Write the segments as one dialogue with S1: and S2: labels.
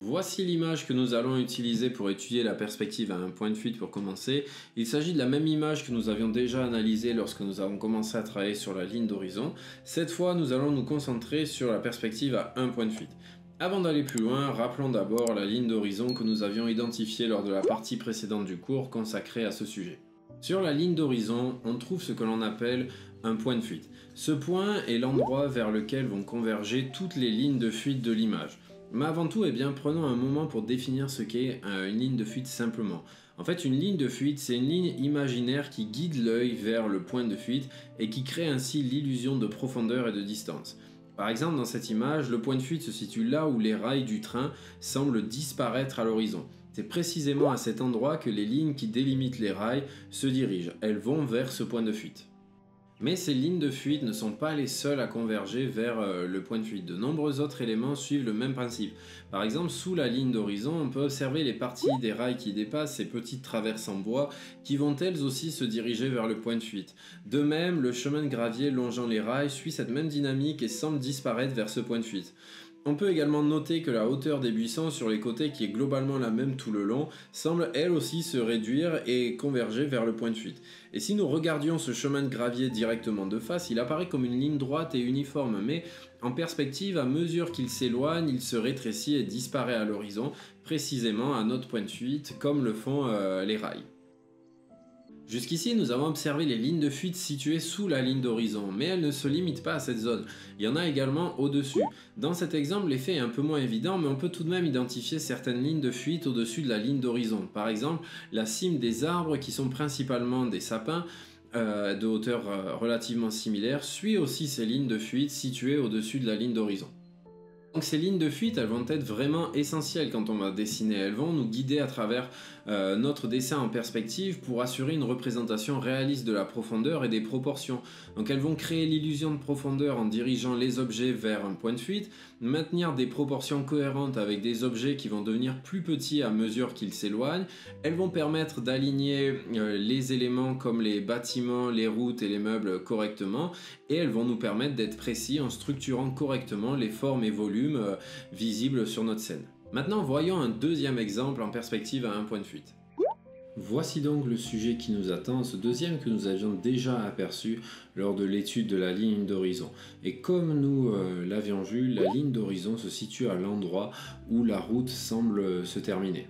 S1: Voici l'image que nous allons utiliser pour étudier la perspective à un point de fuite pour commencer. Il s'agit de la même image que nous avions déjà analysée lorsque nous avons commencé à travailler sur la ligne d'horizon. Cette fois, nous allons nous concentrer sur la perspective à un point de fuite. Avant d'aller plus loin, rappelons d'abord la ligne d'horizon que nous avions identifiée lors de la partie précédente du cours consacrée à ce sujet. Sur la ligne d'horizon, on trouve ce que l'on appelle un point de fuite. Ce point est l'endroit vers lequel vont converger toutes les lignes de fuite de l'image. Mais avant tout, prenons un moment pour définir ce qu'est une ligne de fuite simplement. En fait, une ligne de fuite, c'est une ligne imaginaire qui guide l'œil vers le point de fuite et qui crée ainsi l'illusion de profondeur et de distance. Par exemple, dans cette image, le point de fuite se situe là où les rails du train semblent disparaître à l'horizon. C'est précisément à cet endroit que les lignes qui délimitent les rails se dirigent. Elles vont vers ce point de fuite. Mais ces lignes de fuite ne sont pas les seules à converger vers le point de fuite. De nombreux autres éléments suivent le même principe. Par exemple, sous la ligne d'horizon, on peut observer les parties des rails qui dépassent ces petites traverses en bois qui vont elles aussi se diriger vers le point de fuite. De même, le chemin de gravier longeant les rails suit cette même dynamique et semble disparaître vers ce point de fuite. On peut également noter que la hauteur des buissons sur les côtés, qui est globalement la même tout le long, semble elle aussi se réduire et converger vers le point de fuite. Et si nous regardions ce chemin de gravier directement de face, il apparaît comme une ligne droite et uniforme, mais en perspective, à mesure qu'il s'éloigne, il se rétrécit et disparaît à l'horizon, précisément à notre point de fuite, comme le font les rails. Jusqu'ici, nous avons observé les lignes de fuite situées sous la ligne d'horizon, mais elles ne se limitent pas à cette zone. Il y en a également au-dessus. Dans cet exemple, l'effet est un peu moins évident, mais on peut tout de même identifier certaines lignes de fuite au-dessus de la ligne d'horizon. Par exemple, la cime des arbres, qui sont principalement des sapins, de hauteur relativement similaire, suit aussi ces lignes de fuite situées au-dessus de la ligne d'horizon. Donc ces lignes de fuite, elles vont être vraiment essentielles quand on va dessiner. Elles vont nous guider à travers notre dessin en perspective pour assurer une représentation réaliste de la profondeur et des proportions. Donc elles vont créer l'illusion de profondeur en dirigeant les objets vers un point de fuite, maintenir des proportions cohérentes avec des objets qui vont devenir plus petits à mesure qu'ils s'éloignent. Elles vont permettre d'aligner les éléments comme les bâtiments, les routes et les meubles correctement, et elles vont nous permettre d'être précis en structurant correctement les formes et volumes visibles sur notre scène. Maintenant, voyons un deuxième exemple en perspective à un point de fuite. Voici donc le sujet qui nous attend, ce deuxième que nous avions déjà aperçu lors de l'étude de la ligne d'horizon. Et comme nous l'avions vu, la ligne d'horizon se situe à l'endroit où la route semble se terminer.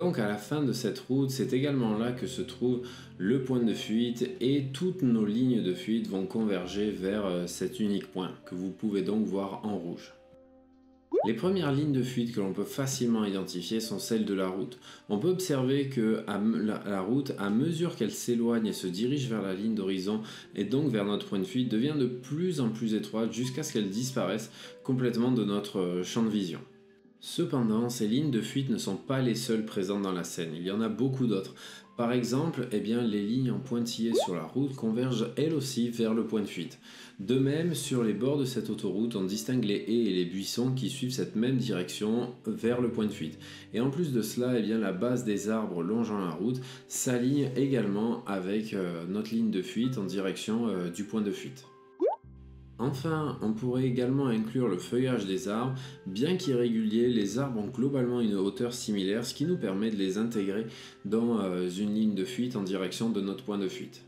S1: Donc à la fin de cette route, c'est également là que se trouve le point de fuite et toutes nos lignes de fuite vont converger vers cet unique point que vous pouvez donc voir en rouge. Les premières lignes de fuite que l'on peut facilement identifier sont celles de la route. On peut observer que la route, à mesure qu'elle s'éloigne et se dirige vers la ligne d'horizon et donc vers notre point de fuite, devient de plus en plus étroite jusqu'à ce qu'elle disparaisse complètement de notre champ de vision. Cependant, ces lignes de fuite ne sont pas les seules présentes dans la scène, il y en a beaucoup d'autres. Par exemple, les lignes en pointillés sur la route convergent elles aussi vers le point de fuite. De même, sur les bords de cette autoroute, on distingue les haies et les buissons qui suivent cette même direction vers le point de fuite. Et en plus de cela, la base des arbres longeant la route s'aligne également avec notre ligne de fuite en direction du point de fuite. Enfin, on pourrait également inclure le feuillage des arbres. Bien qu'irréguliers, les arbres ont globalement une hauteur similaire, ce qui nous permet de les intégrer dans une ligne de fuite en direction de notre point de fuite.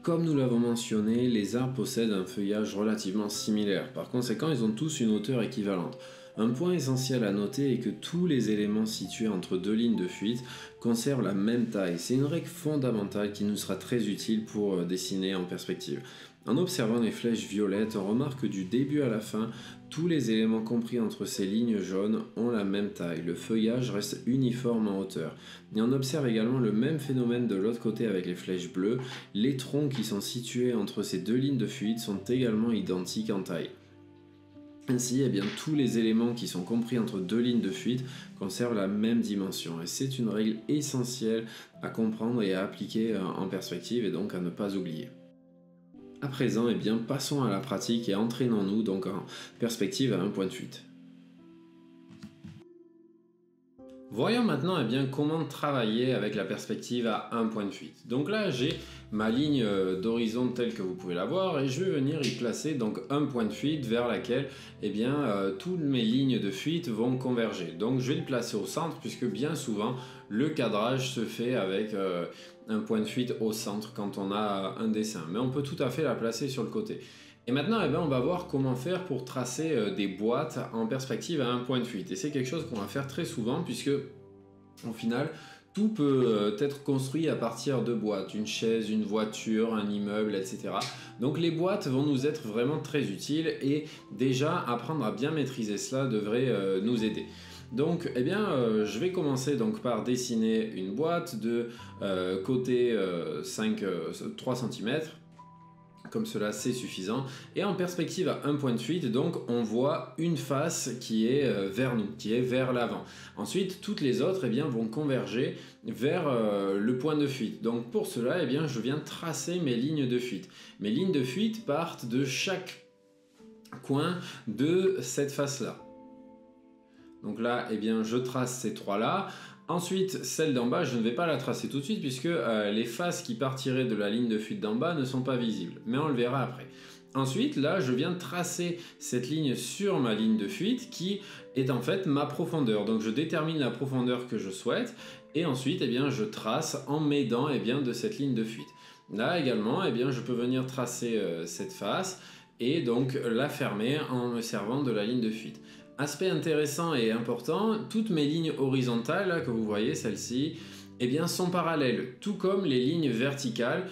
S1: Comme nous l'avons mentionné, les arbres possèdent un feuillage relativement similaire. Par conséquent, ils ont tous une hauteur équivalente. Un point essentiel à noter est que tous les éléments situés entre deux lignes de fuite conservent la même taille. C'est une règle fondamentale qui nous sera très utile pour dessiner en perspective. En observant les flèches violettes, on remarque que du début à la fin, tous les éléments compris entre ces lignes jaunes ont la même taille. Le feuillage reste uniforme en hauteur. Et on observe également le même phénomène de l'autre côté avec les flèches bleues. Les troncs qui sont situés entre ces deux lignes de fuite sont également identiques en taille. Ainsi, tous les éléments qui sont compris entre deux lignes de fuite conservent la même dimension. Et c'est une règle essentielle à comprendre et à appliquer en perspective et donc à ne pas oublier. À présent, passons à la pratique et entraînons-nous donc en perspective à un point de fuite. Voyons maintenant comment travailler avec la perspective à un point de fuite. Donc là j'ai ma ligne d'horizon telle que vous pouvez la voir et je vais venir y placer donc un point de fuite vers laquelle toutes mes lignes de fuite vont converger. Donc je vais le placer au centre puisque bien souvent le cadrage se fait avec un point de fuite au centre quand on a un dessin. Mais on peut tout à fait la placer sur le côté. Et maintenant, on va voir comment faire pour tracer des boîtes en perspective à un point de fuite. Et c'est quelque chose qu'on va faire très souvent puisque, au final, tout peut être construit à partir de boîtes. Une chaise, une voiture, un immeuble, etc. Donc les boîtes vont nous être vraiment très utiles et déjà apprendre à bien maîtriser cela devrait nous aider. Donc, je vais commencer donc par dessiner une boîte de côté 3 cm. Comme cela c'est suffisant, et en perspective à un point de fuite, donc on voit une face qui est vers nous, qui est vers l'avant. Ensuite toutes les autres vont converger vers le point de fuite. Donc pour cela je viens tracer mes lignes de fuite. Mes lignes de fuite partent de chaque coin de cette face là. Donc là je trace ces trois là. Ensuite, celle d'en bas, je ne vais pas la tracer tout de suite puisque les faces qui partiraient de la ligne de fuite d'en bas ne sont pas visibles, mais on le verra après. Ensuite, là, je viens tracer cette ligne sur ma ligne de fuite qui est en fait ma profondeur. Donc, je détermine la profondeur que je souhaite et ensuite, je trace en m'aidant de cette ligne de fuite. Là également, je peux venir tracer cette face et donc la fermer en me servant de la ligne de fuite. Aspect intéressant et important, toutes mes lignes horizontales là, que vous voyez, celles-ci, sont parallèles, tout comme les lignes verticales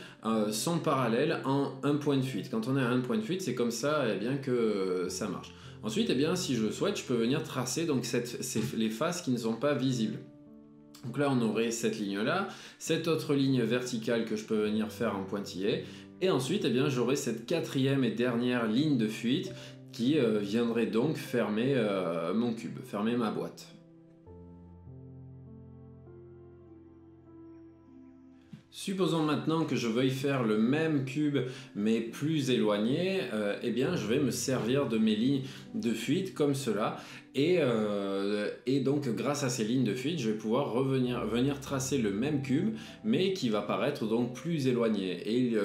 S1: sont parallèles en un point de fuite. Quand on est à un point de fuite, c'est comme ça que ça marche. Ensuite, si je le souhaite, je peux venir tracer donc les faces qui ne sont pas visibles. Donc là, on aurait cette ligne-là, cette autre ligne verticale que je peux venir faire en pointillé, et ensuite, j'aurai cette quatrième et dernière ligne de fuite qui viendrait donc fermer mon cube, fermer ma boîte. Supposons maintenant que je veuille faire le même cube mais plus éloigné, je vais me servir de mes lignes de fuite comme cela et donc grâce à ces lignes de fuite je vais pouvoir venir tracer le même cube mais qui va paraître donc plus éloigné et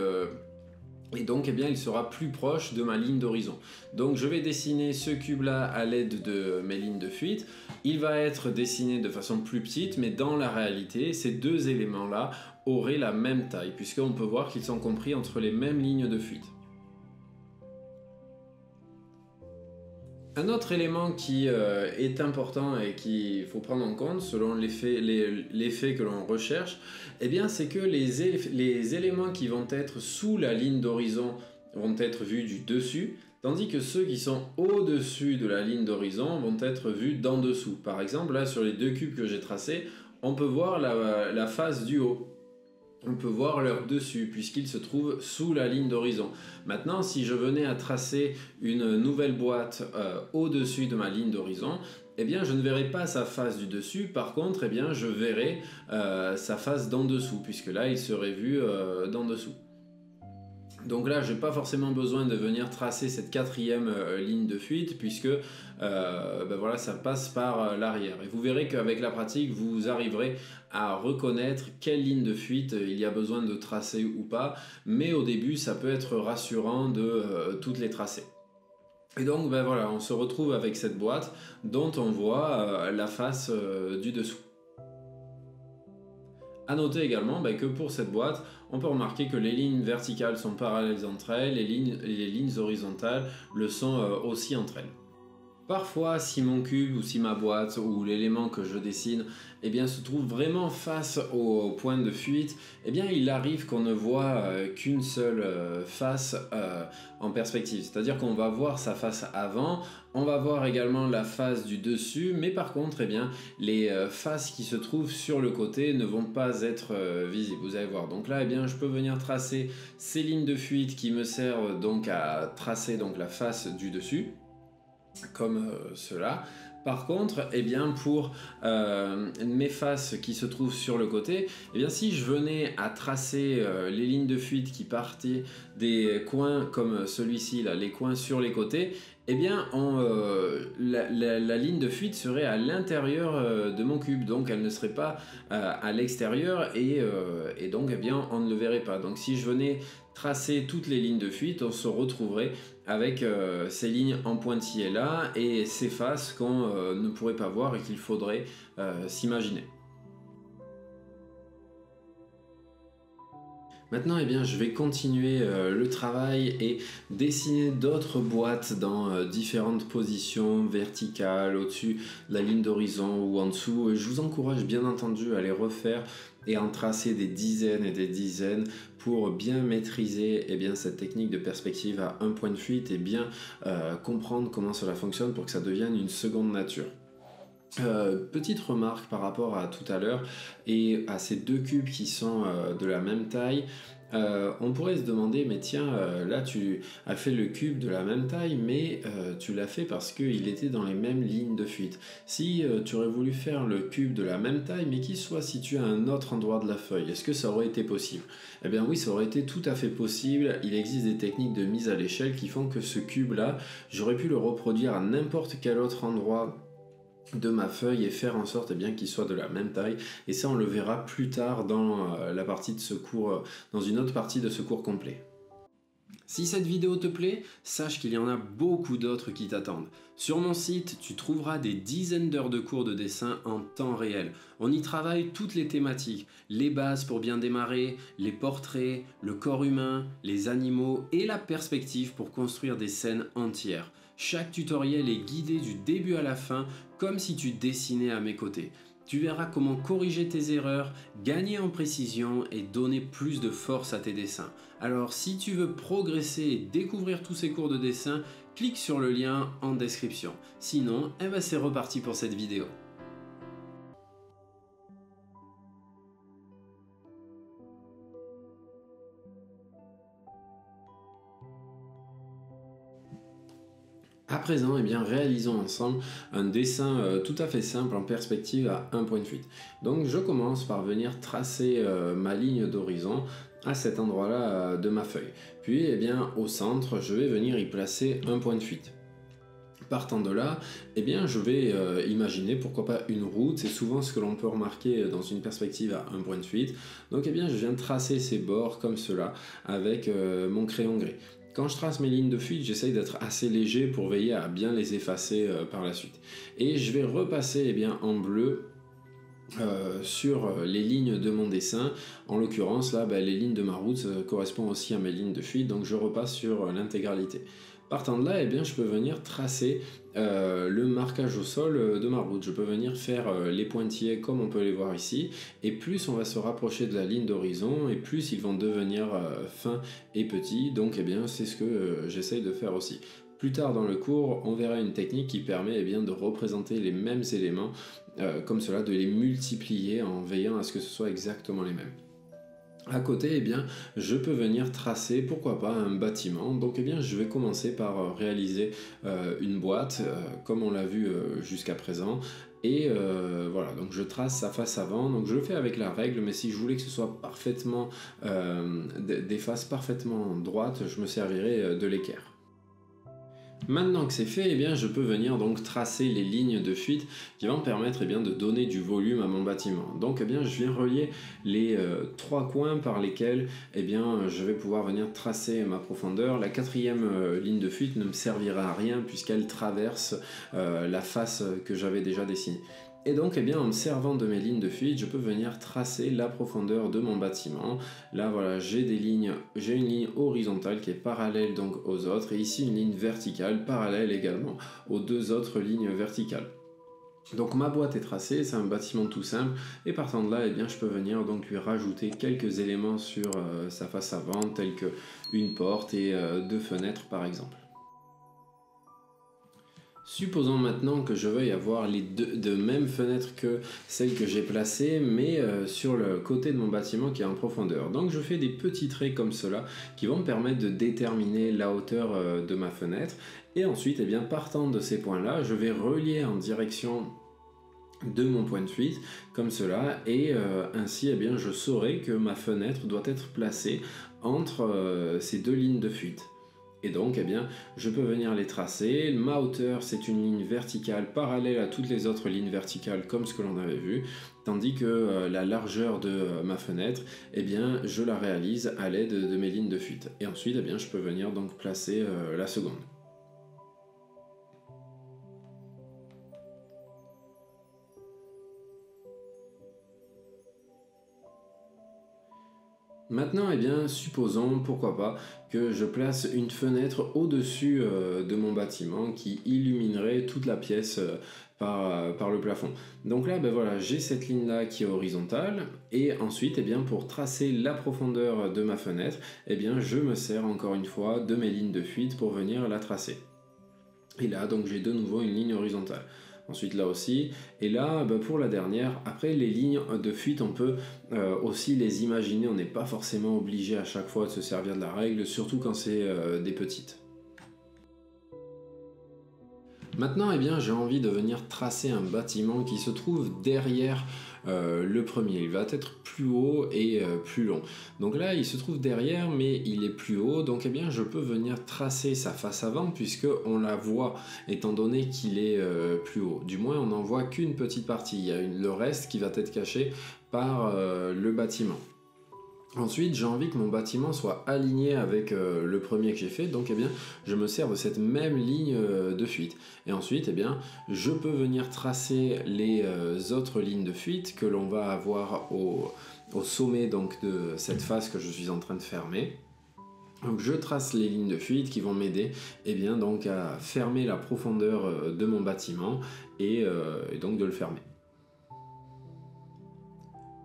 S1: donc il sera plus proche de ma ligne d'horizon. Donc je vais dessiner ce cube là à l'aide de mes lignes de fuite. Il va être dessiné de façon plus petite, mais dans la réalité ces deux éléments là auraient la même taille puisqu'on peut voir qu'ils sont compris entre les mêmes lignes de fuite. Un autre élément qui est important et qu'il faut prendre en compte selon l'effet que l'on recherche, c'est que les éléments qui vont être sous la ligne d'horizon vont être vus du dessus, tandis que ceux qui sont au-dessus de la ligne d'horizon vont être vus d'en dessous. Par exemple, là sur les deux cubes que j'ai tracés, on peut voir la face du haut. On peut voir leur dessus puisqu'ils se trouvent sous la ligne d'horizon. Maintenant, si je venais à tracer une nouvelle boîte au-dessus de ma ligne d'horizon, je ne verrai pas sa face du dessus. Par contre, je verrai sa face d'en dessous puisque là, il serait vu d'en dessous. Donc là, je n'ai pas forcément besoin de venir tracer cette quatrième ligne de fuite puisque ça passe par l'arrière. Et vous verrez qu'avec la pratique, vous arriverez à reconnaître quelle ligne de fuite il y a besoin de tracer ou pas. Mais au début, ça peut être rassurant de toutes les tracer. Et donc on se retrouve avec cette boîte dont on voit la face du dessous. A noter également que pour cette boîte, on peut remarquer que les lignes verticales sont parallèles entre elles, les lignes horizontales le sont aussi entre elles. Parfois, si mon cube ou si ma boîte ou l'élément que je dessine se trouve vraiment face au point de fuite, il arrive qu'on ne voit qu'une seule face en perspective. C'est-à-dire qu'on va voir sa face avant, on va voir également la face du dessus, mais par contre, les faces qui se trouvent sur le côté ne vont pas être visibles. Vous allez voir. Donc là, je peux venir tracer ces lignes de fuite qui me servent donc à tracer donc la face du dessus, comme cela. Par contre, eh bien, pour mes faces qui se trouvent sur le côté, eh bien, si je venais à tracer les lignes de fuite qui partaient des coins comme celui-ci, là, les coins sur les côtés, eh bien, la ligne de fuite serait à l'intérieur de mon cube, donc elle ne serait pas à l'extérieur et donc eh bien, on ne le verrait pas. Donc si je venais tracer toutes les lignes de fuite, on se retrouverait avec ces lignes en pointillés là et ces faces qu'on ne pourrait pas voir et qu'il faudrait s'imaginer. Maintenant, eh bien, je vais continuer le travail et dessiner d'autres boîtes dans différentes positions, verticales, au-dessus de la ligne d'horizon ou en dessous. Je vous encourage bien entendu à les refaire et à en tracer des dizaines et des dizaines pour bien maîtriser eh bien, cette technique de perspective à un point de fuite et bien comprendre comment cela fonctionne pour que ça devienne une seconde nature. Petite remarque par rapport à tout à l'heure et à ces deux cubes qui sont de la même taille. On pourrait se demander, mais tiens, là tu as fait le cube de la même taille, mais tu l'as fait parce qu'il était dans les mêmes lignes de fuite. Si tu aurais voulu faire le cube de la même taille, mais qu'il soit situé à un autre endroit de la feuille, est-ce que ça aurait été possible? Eh bien oui, ça aurait été tout à fait possible. Il existe des techniques de mise à l'échelle qui font que ce cube-là, j'aurais pu le reproduire à n'importe quel autre endroit de ma feuille et faire en sorte eh bien qu'il soit de la même taille, et ça on le verra plus tard dans la partie de ce cours, dans une autre partie de ce cours complet. Si cette vidéo te plaît, sache qu'il y en a beaucoup d'autres qui t'attendent. Sur mon site, tu trouveras des dizaines d'heures de cours de dessin en temps réel. On y travaille toutes les thématiques, les bases pour bien démarrer, les portraits, le corps humain, les animaux et la perspective pour construire des scènes entières. Chaque tutoriel est guidé du début à la fin, comme si tu dessinais à mes côtés. Tu verras comment corriger tes erreurs, gagner en précision et donner plus de force à tes dessins. Alors si tu veux progresser et découvrir tous ces cours de dessin, clique sur le lien en description. Sinon, eh ben c'est reparti pour cette vidéo. À présent, eh bien, réalisons ensemble un dessin tout à fait simple en perspective à un point de fuite. Donc je commence par venir tracer ma ligne d'horizon à cet endroit-là de ma feuille. Puis eh bien, au centre, je vais venir y placer un point de fuite. Partant de là, eh bien, je vais imaginer pourquoi pas une route. C'est souvent ce que l'on peut remarquer dans une perspective à un point de fuite. Donc eh bien, je viens tracer ces bords comme cela avec mon crayon gris. Quand je trace mes lignes de fuite, j'essaye d'être assez léger pour veiller à bien les effacer par la suite. Et je vais repasser eh bien, en bleu sur les lignes de mon dessin. En l'occurrence, là, les lignes de ma route correspondent aussi à mes lignes de fuite, donc je repasse sur l'intégralité. Partant de là, eh bien, je peux venir tracer le marquage au sol de ma route. Je peux venir faire les pointillés comme on peut les voir ici. Et plus on va se rapprocher de la ligne d'horizon, et plus ils vont devenir fins et petits. Donc eh bien, c'est ce que j'essaye de faire aussi. Plus tard dans le cours, on verra une technique qui permet eh bien, de représenter les mêmes éléments comme cela, de les multiplier en veillant à ce que ce soit exactement les mêmes. À côté, eh bien, je peux venir tracer, pourquoi pas, un bâtiment. Donc, eh bien, je vais commencer par réaliser une boîte, comme on l'a vu jusqu'à présent. Et voilà, donc je trace sa face avant. Donc, je le fais avec la règle, mais si je voulais que ce soit parfaitement, des faces parfaitement droites, je me servirais de l'équerre. Maintenant que c'est fait, eh bien, je peux venir donc tracer les lignes de fuite qui vont me permettre eh bien, de donner du volume à mon bâtiment. Donc eh bien, je viens relier les trois coins par lesquels eh bien, je vais pouvoir venir tracer ma profondeur. La quatrième ligne de fuite ne me servira à rien puisqu'elle traverse la face que j'avais déjà dessinée. Et donc, eh bien, en me servant de mes lignes de fuite, je peux venir tracer la profondeur de mon bâtiment. Là, voilà, j'ai une ligne horizontale qui est parallèle donc aux autres, et ici une ligne verticale parallèle également aux deux autres lignes verticales. Donc ma boîte est tracée, c'est un bâtiment tout simple, et partant de là, eh bien, je peux venir donc lui rajouter quelques éléments sur sa face avant, tels qu'une porte et deux fenêtres par exemple. Supposons maintenant que je veuille avoir les deux mêmes fenêtres que celles que j'ai placées, mais sur le côté de mon bâtiment qui est en profondeur. Donc je fais des petits traits comme cela qui vont me permettre de déterminer la hauteur de ma fenêtre. Et ensuite, eh bien, partant de ces points-là, je vais relier en direction de mon point de fuite comme cela, et ainsi eh bien, je saurai que ma fenêtre doit être placée entre ces deux lignes de fuite. Et donc, eh bien, je peux venir les tracer. Ma hauteur, c'est une ligne verticale parallèle à toutes les autres lignes verticales comme ce que l'on avait vu, tandis que la largeur de ma fenêtre, eh bien, je la réalise à l'aide de mes lignes de fuite. Et ensuite, eh bien, je peux venir donc placer la seconde. Maintenant, eh bien, supposons, pourquoi pas, que je place une fenêtre au-dessus de mon bâtiment qui illuminerait toute la pièce par le plafond. Donc là, ben voilà, j'ai cette ligne-là qui est horizontale, et ensuite, eh bien, pour tracer la profondeur de ma fenêtre, eh bien, je me sers encore une fois de mes lignes de fuite pour venir la tracer. Et là, donc, j'ai de nouveau une ligne horizontale. Ensuite là aussi, et là pour la dernière, après les lignes de fuite on peut aussi les imaginer, on n'est pas forcément obligé à chaque fois de se servir de la règle, surtout quand c'est des petites. Maintenant, eh bien, j'ai envie de venir tracer un bâtiment qui se trouve derrière le premier. Il va être plus haut et plus long. Donc là, il se trouve derrière, mais il est plus haut. Donc, eh bien, je peux venir tracer sa face avant puisque on la voit, étant donné qu'il est plus haut. Du moins, on n'en voit qu'une petite partie. Il y a le reste qui va être caché par le bâtiment. Ensuite, j'ai envie que mon bâtiment soit aligné avec le premier que j'ai fait, donc eh bien, je me sers de cette même ligne de fuite. Et ensuite, eh bien, je peux venir tracer les autres lignes de fuite que l'on va avoir au sommet donc, de cette face que je suis en train de fermer. Donc je trace les lignes de fuite qui vont m'aider eh bien, donc, à fermer la profondeur de mon bâtiment et donc de le fermer.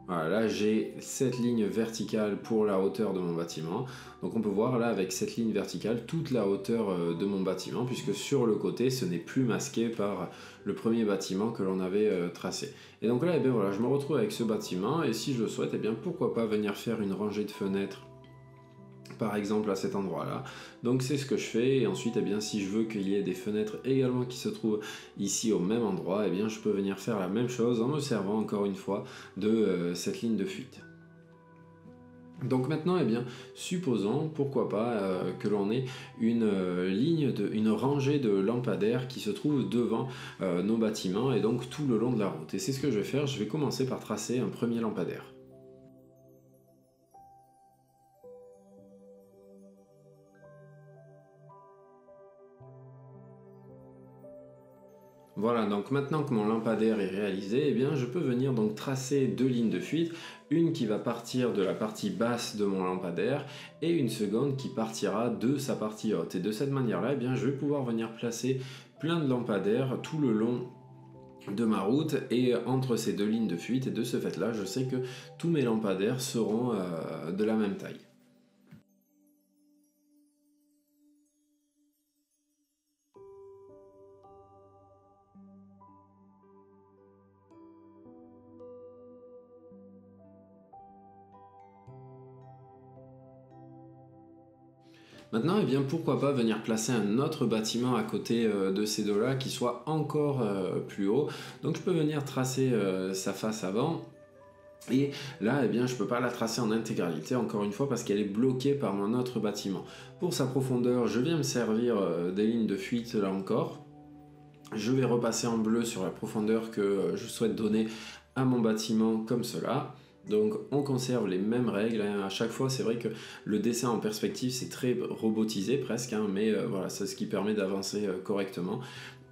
S1: Voilà, là j'ai cette ligne verticale pour la hauteur de mon bâtiment. Donc on peut voir là avec cette ligne verticale toute la hauteur de mon bâtiment, puisque sur le côté ce n'est plus masqué par le premier bâtiment que l'on avait tracé. Et donc là eh bien, voilà, je me retrouve avec ce bâtiment, et si je le souhaite, eh bien, pourquoi pas venir faire une rangée de fenêtres par exemple à cet endroit là. Donc c'est ce que je fais, et ensuite eh bien, si je veux qu'il y ait des fenêtres également qui se trouvent ici au même endroit, eh bien, je peux venir faire la même chose en me servant encore une fois de cette ligne de fuite. Donc maintenant, eh bien, supposons, pourquoi pas, que l'on ait une rangée de lampadaires qui se trouve devant nos bâtiments et donc tout le long de la route. Et c'est ce que je vais faire, je vais commencer par tracer un premier lampadaire. Voilà, donc maintenant que mon lampadaire est réalisé, eh bien, je peux venir donc tracer deux lignes de fuite, une qui va partir de la partie basse de mon lampadaire et une seconde qui partira de sa partie haute. Et de cette manière-là, eh bien, je vais pouvoir venir placer plein de lampadaires tout le long de ma route et entre ces deux lignes de fuite, et de ce fait-là, je sais que tous mes lampadaires seront de la même taille. Maintenant, eh bien, pourquoi pas venir placer un autre bâtiment à côté de ces deux-là qui soit encore plus haut. Donc je peux venir tracer sa face avant. Et là, eh bien, je ne peux pas la tracer en intégralité, encore une fois, parce qu'elle est bloquée par mon autre bâtiment. Pour sa profondeur, je viens me servir des lignes de fuite, là encore. Je vais repasser en bleu sur la profondeur que je souhaite donner à mon bâtiment, comme cela. Donc on conserve les mêmes règles, hein. À chaque fois c'est vrai que le dessin en perspective c'est très robotisé presque, hein, mais voilà, c'est ce qui permet d'avancer correctement.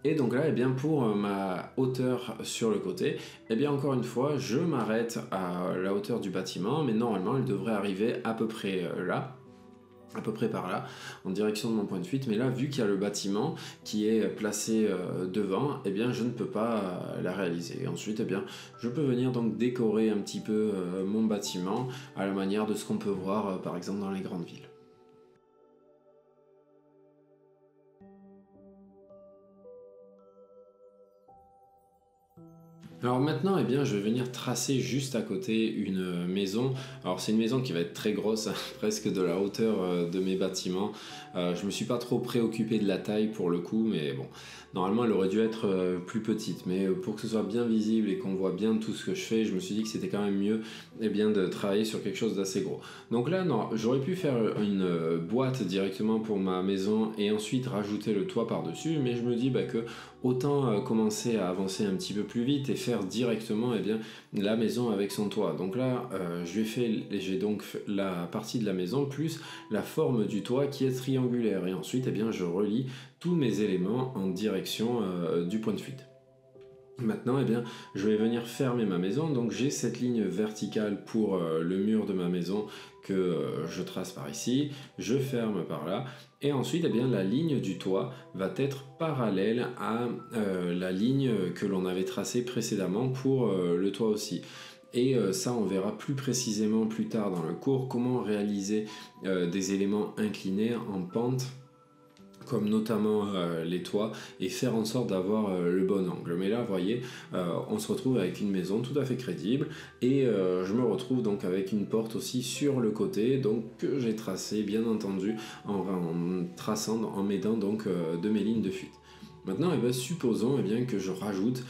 S1: Et donc là, eh bien, pour ma hauteur sur le côté, eh bien, encore une fois, je m'arrête à la hauteur du bâtiment, mais normalement, elle devrait arriver à peu près là, à peu près par là, en direction de mon point de fuite. Mais là, vu qu'il y a le bâtiment qui est placé devant, eh bien, je ne peux pas la réaliser. Et ensuite, eh bien, je peux venir donc décorer un petit peu mon bâtiment à la manière de ce qu'on peut voir, par exemple, dans les grandes villes. Alors maintenant, eh bien, je vais venir tracer juste à côté une maison. Alors c'est une maison qui va être très grosse, hein, presque de la hauteur de mes bâtiments. Je me suis pas trop préoccupé de la taille pour le coup, mais bon, normalement elle aurait dû être plus petite. Mais pour que ce soit bien visible et qu'on voit bien tout ce que je fais, je me suis dit que c'était quand même mieux, eh bien, de travailler sur quelque chose d'assez gros. Donc là, non, j'aurais pu faire une boîte directement pour ma maison et ensuite rajouter le toit par-dessus, mais je me dis bah, que autant commencer à avancer un petit peu plus vite et faire directement eh bien, la maison avec son toit. Donc là, j'ai donc la partie de la maison plus la forme du toit qui est triangulaire. Et ensuite, eh bien, je relie tous mes éléments en direction du point de fuite. Maintenant, eh bien, je vais venir fermer ma maison. Donc j'ai cette ligne verticale pour le mur de ma maison que je trace par ici. Je ferme par là. Et ensuite, eh bien, la ligne du toit va être parallèle à la ligne que l'on avait tracée précédemment pour le toit aussi. Et ça, on verra plus précisément plus tard dans le cours comment réaliser des éléments inclinés en pente comme notamment les toits, et faire en sorte d'avoir le bon angle. Mais là, vous voyez, on se retrouve avec une maison tout à fait crédible, et je me retrouve donc avec une porte aussi sur le côté, donc que j'ai tracé, bien entendu, en m'aidant donc de mes lignes de fuite. Maintenant, eh bien, supposons eh bien, que je rajoute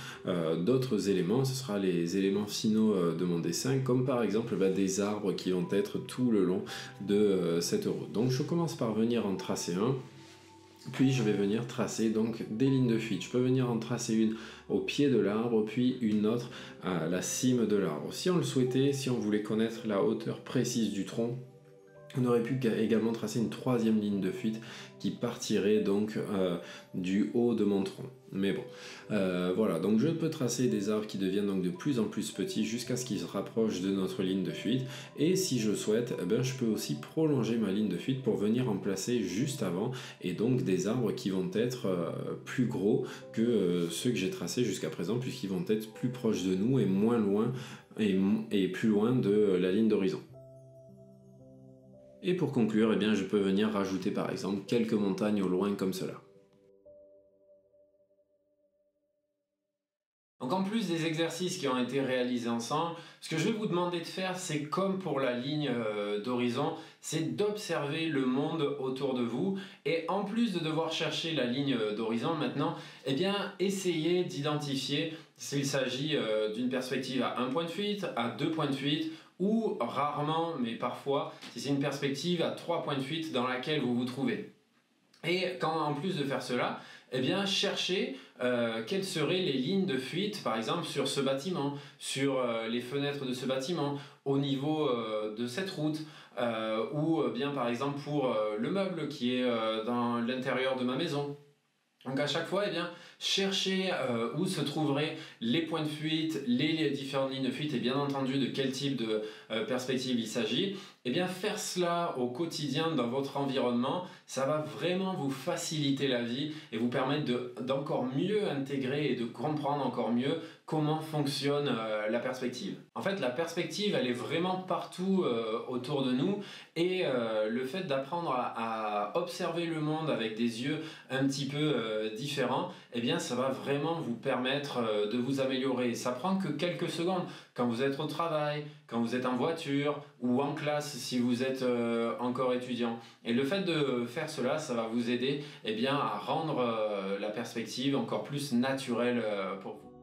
S1: d'autres éléments, ce sera les éléments finaux de mon dessin, comme par exemple des arbres qui vont être tout le long de cette route. Donc je commence par venir en tracer un, puis je vais venir tracer donc des lignes de fuite. Je peux venir en tracer une au pied de l'arbre, puis une autre à la cime de l'arbre. Si on le souhaitait, si on voulait connaître la hauteur précise du tronc, on aurait pu également tracer une troisième ligne de fuite qui partirait donc du haut de mon tronc. Mais bon, voilà, donc je peux tracer des arbres qui deviennent donc de plus en plus petits jusqu'à ce qu'ils se rapprochent de notre ligne de fuite. Et si je souhaite, eh ben, je peux aussi prolonger ma ligne de fuite pour venir en placer juste avant, et donc des arbres qui vont être plus gros que ceux que j'ai tracés jusqu'à présent, puisqu'ils vont être plus proches de nous et moins loin et plus loin de la ligne d'horizon. Et pour conclure, eh bien, je peux venir rajouter par exemple quelques montagnes au loin comme cela. Donc en plus des exercices qui ont été réalisés ensemble, ce que je vais vous demander de faire, c'est comme pour la ligne d'horizon, c'est d'observer le monde autour de vous. Et en plus de devoir chercher la ligne d'horizon maintenant, eh bien, essayez d'identifier s'il s'agit d'une perspective à un point de fuite, à deux points de fuite, ou rarement, mais parfois, si c'est une perspective à trois points de fuite dans laquelle vous vous trouvez. Et quand en plus de faire cela, eh bien, cherchez quelles seraient les lignes de fuite, par exemple sur ce bâtiment, sur les fenêtres de ce bâtiment, au niveau de cette route, ou bien par exemple pour le meuble qui est dans l'intérieur de ma maison. Donc à chaque fois, eh bien, cherchez où se trouveraient les points de fuite, les différentes lignes de fuite, et bien entendu de quel type de perspective il s'agit. Et bien faire cela au quotidien dans votre environnement, ça va vraiment vous faciliter la vie et vous permettre d'encore mieux intégrer et de comprendre encore mieux comment fonctionne la perspective. En fait, la perspective, elle est vraiment partout autour de nous, et le fait d'apprendre à observer le monde avec des yeux un petit peu différents, eh bien, ça va vraiment vous permettre de vous améliorer. Ça prend que quelques secondes quand vous êtes au travail, quand vous êtes en voiture ou en classe si vous êtes encore étudiant. Et le fait de faire cela, ça va vous aider eh bien, à rendre la perspective encore plus naturelle pour vous.